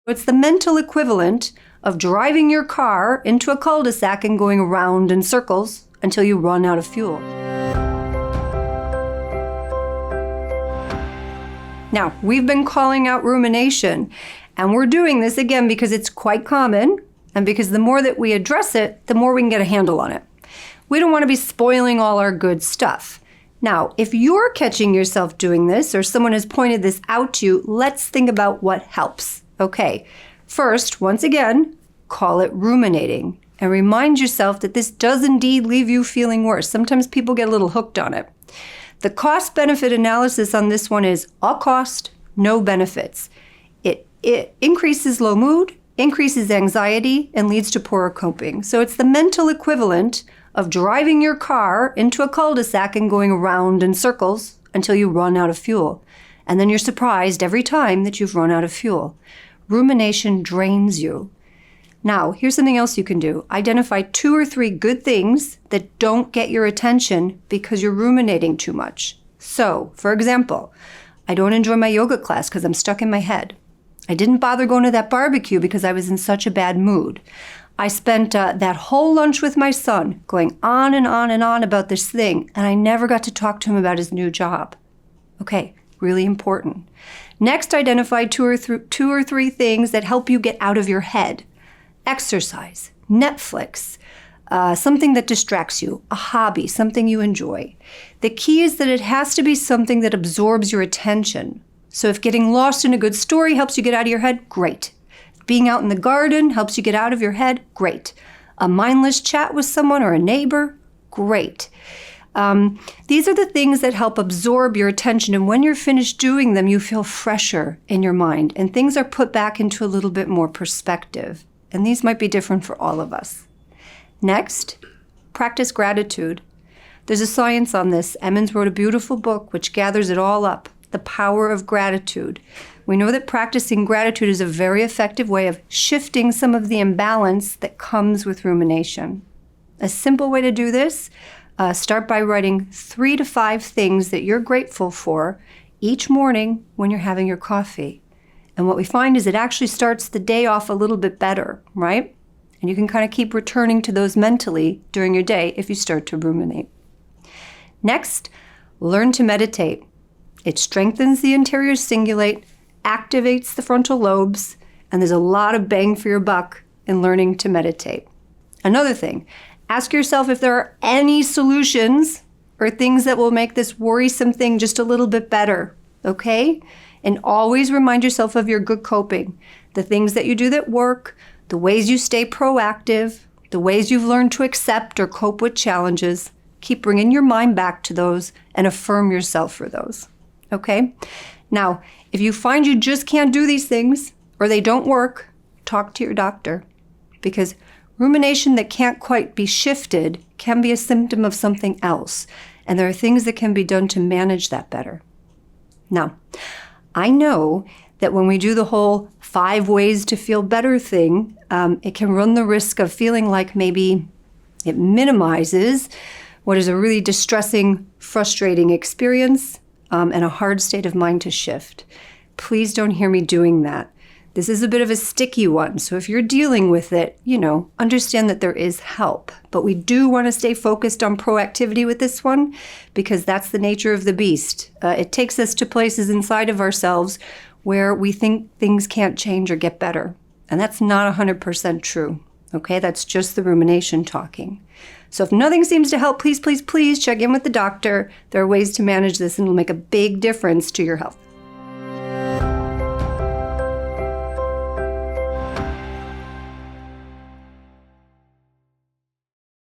It's the mental equivalent of driving your car into a cul-de-sac and going around in circles until you run out of fuel. Now, we've been calling out rumination, and we're doing this again because it's quite common, and because the more that we address it, the more we can get a handle on it. We don't want to be spoiling all our good stuff. Now, if you're catching yourself doing this, or someone has pointed this out to you, let's think about what helps. Okay, first, once again, call it ruminating, and remind yourself that this does indeed leave you feeling worse. Sometimes people get a little hooked on it. The cost-benefit analysis on this one is all cost, no benefits. It increases low mood, increases anxiety, and leads to poorer coping. So it's the mental equivalent of driving your car into a cul-de-sac and going around in circles until you run out of fuel. And then you're surprised every time that you've run out of fuel. Rumination drains you. Now, here's something else you can do. Identify 2 or 3 good things that don't get your attention because you're ruminating too much. So, for example, I don't enjoy my yoga class because I'm stuck in my head. I didn't bother going to that barbecue because I was in such a bad mood. I spent that whole lunch with my son going on and on and on about this thing, and I never got to talk to him about his new job. Okay, really important. Next, identify 2 or 3 things that help you get out of your head. Exercise, Netflix, something that distracts you, a hobby, something you enjoy. The key is that it has to be something that absorbs your attention. So if getting lost in a good story helps you get out of your head, great. Being out in the garden helps you get out of your head, great. A mindless chat with someone or a neighbor, great. These are the things that help absorb your attention, and when you're finished doing them, you feel fresher in your mind, and things are put back into a little bit more perspective. And these might be different for all of us. Next, practice gratitude. There's a science on this. Emmons wrote a beautiful book which gathers it all up, The Power of Gratitude. We know that practicing gratitude is a very effective way of shifting some of the imbalance that comes with rumination. A simple way to do this, start by writing 3 to 5 things that you're grateful for each morning when you're having your coffee. And what we find is it actually starts the day off a little bit better, right? And you can kind of keep returning to those mentally during your day if you start to ruminate. Next, learn to meditate. It strengthens the anterior cingulate, activates the frontal lobes, and there's a lot of bang for your buck in learning to meditate. Another thing, ask yourself if there are any solutions or things that will make this worrisome thing just a little bit better, okay? And always remind yourself of your good coping, the things that you do that work, the ways you stay proactive, the ways you've learned to accept or cope with challenges. Keep bringing your mind back to those and affirm yourself for those, okay? Now, if you find you just can't do these things or they don't work, talk to your doctor, because rumination that can't quite be shifted can be a symptom of something else, and there are things that can be done to manage that better. Now, I know that when we do the whole 5 ways to feel better thing, it can run the risk of feeling like maybe it minimizes what is a really distressing, frustrating experience and a hard state of mind to shift. Please don't hear me doing that. This is a bit of a sticky one, so if you're dealing with it, understand that there is help. But we do want to stay focused on proactivity with this one because that's the nature of the beast. It takes us to places inside of ourselves where we think things can't change or get better. And that's not 100% true, okay? That's just the rumination talking. So if nothing seems to help, please, please, please check in with the doctor. There are ways to manage this and it'll make a big difference to your health.